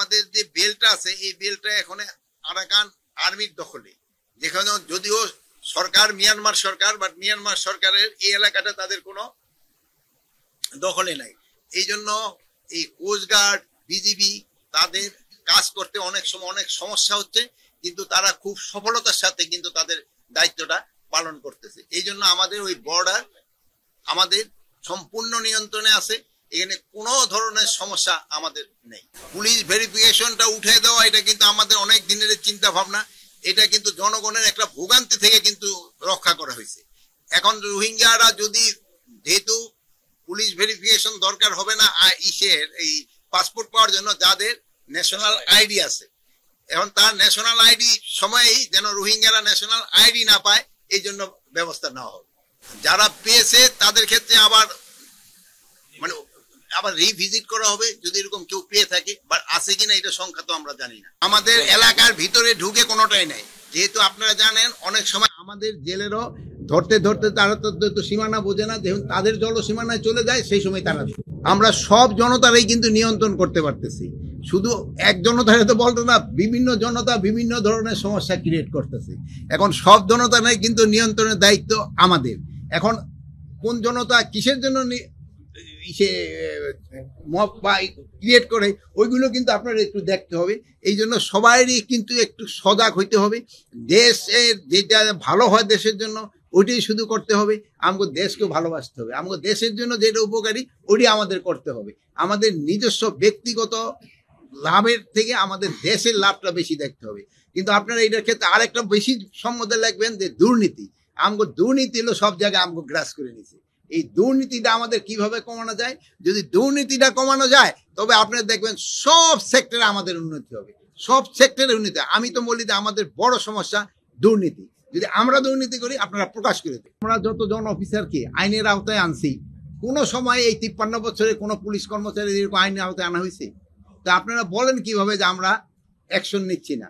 আমাদের যে বেলটা আছে এই বেলটা এখন আরাকান আর্মির দখলে, যেখানে যদিও সরকার মিয়ানমার সরকার, বাট মিয়ানমার সরকারের এই এলাকাটা তাদের কোনো দখলে নাই। এই জন্য এই কোস্টগার্ড বিজিবি তাদের কাজ করতে অনেক সময় অনেক সমস্যা হচ্ছে, কিন্তু তারা খুব সফলতার সাথে কিন্তু তাদের দায়িত্বটা পালন করতেছে। এই জন্য আমাদের ওই বর্ডার আমাদের সম্পূর্ণ নিয়ন্ত্রণে আছে, এখানে কোনো ধরনের সমস্যা আমাদের নেই। পুলিশ ভেরিফিকেশনটা উঠে দেওয়া এটা কিন্তু আমাদের অনেক দিনের চিন্তা ভাবনা, এটা কিন্তু জনগণের একটা ভোগান্তি থেকে কিন্তু রক্ষা করা হয়েছে। এখন রোহিঙ্গারা যদি, যেহেতু পুলিশ ভেরিফিকেশন দরকার হবে না এই পাসপোর্ট পাওয়ার জন্য, যাদের ন্যাশনাল আইডি আছে, এখন তার ন্যাশনাল আইডি সময়েই যেন রোহিঙ্গারা ন্যাশনাল আইডি না পায়, এই জন্য ব্যবস্থা নেওয়া হবে। যারা পেয়েছে তাদের ক্ষেত্রে আবার রিভিজিট করা হবে যদি এরকম কেউ পেয়ে থাকে, বাট আছে কিনা এটা সংখ্যা তো আমরা জানি না। আমাদের এলাকার ভিতরে ঢুকে কোনোটাই নাই, যেহেতু আপনারা জানেন অনেক সময় আমাদের জেলেরও ধরতে ধরতে তারা তো সীমানা বোঝে না, যখন তাদের জলসীমানায় চলে যায় সেই সময় তারা, আমরা সব জনতারই কিন্তু নিয়ন্ত্রণ করতে পারতেছি। শুধু এক জনতারে তো বলতো না, বিভিন্ন জনতা বিভিন্ন ধরনের সমস্যা ক্রিয়েট করতেছে। এখন সব জনতা নেই, কিন্তু নিয়ন্ত্রণের দায়িত্ব আমাদের। এখন কোন জনতা কিসের জন্য ক্রিয়েট করে ওইগুলো কিন্তু আপনার একটু দেখতে হবে। এই জন্য সবাইরই কিন্তু একটু সজাগ হইতে হবে। দেশের যেটা ভালো হয় দেশের জন্য ওইটাই শুধু করতে হবে, আমাকে দেশকেও ভালোবাসতে হবে, আমাকে দেশের জন্য যেটা উপকারী ওইটাই আমাদের করতে হবে। আমাদের নিজস্ব ব্যক্তিগত লাভের থেকে আমাদের দেশের লাভটা বেশি দেখতে হবে। কিন্তু আপনারা এটার ক্ষেত্রে আরেকটা বেশি সম্বন্ধে লাগবেন যে দুর্নীতি। আমাকে দুর্নীতি হলো সব জায়গায় আমাকে গ্রাস করে নিছে। এই দুর্নীতিটা আমাদের কিভাবে কমানো যায়? যদি দুর্নীতিটা কমানো যায় তবে আপনারা দেখবেন সব সেক্টরে আমাদের উন্নতি হবে, সব সেক্টরে উন্নতি। আমি তো বলি যে আমাদের বড় সমস্যা দুর্নীতি। যদি আমরা দুর্নীতি করি আপনারা প্রকাশ করে দেন। আমরা যতজন অফিসারকে আইনের আওতায় আনছি, কোনো সময় এই 53 বছরে কোনো পুলিশ কর্মচারী এরকম আইনের আওতায় আনা হয়েছে? তা আপনারা বলেন কিভাবে যে আমরা অ্যাকশন নিচ্ছি না?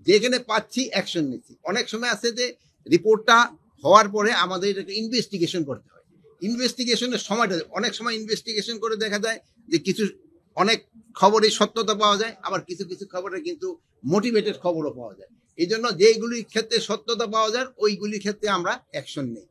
যেখানে পাচ্ছি অ্যাকশন নিচ্ছি। অনেক সময় আছে যে রিপোর্টটা হওয়ার পরে আমাদের এটাকে ইনভেস্টিগেশন করতে হয়। ইনভেস্টিগেশনের সময়টা, অনেক সময় ইনভেস্টিগেশন করে দেখা যায় যে কিছু অনেক খবরে সত্যতা পাওয়া যায়, আবার কিছু কিছু খবরে কিন্তু মোটিভেটেড খবরও পাওয়া যায়। এই জন্য যেইগুলির ক্ষেত্রে সত্যতা পাওয়া যায় ওইগুলির ক্ষেত্রে আমরা অ্যাকশন নেই।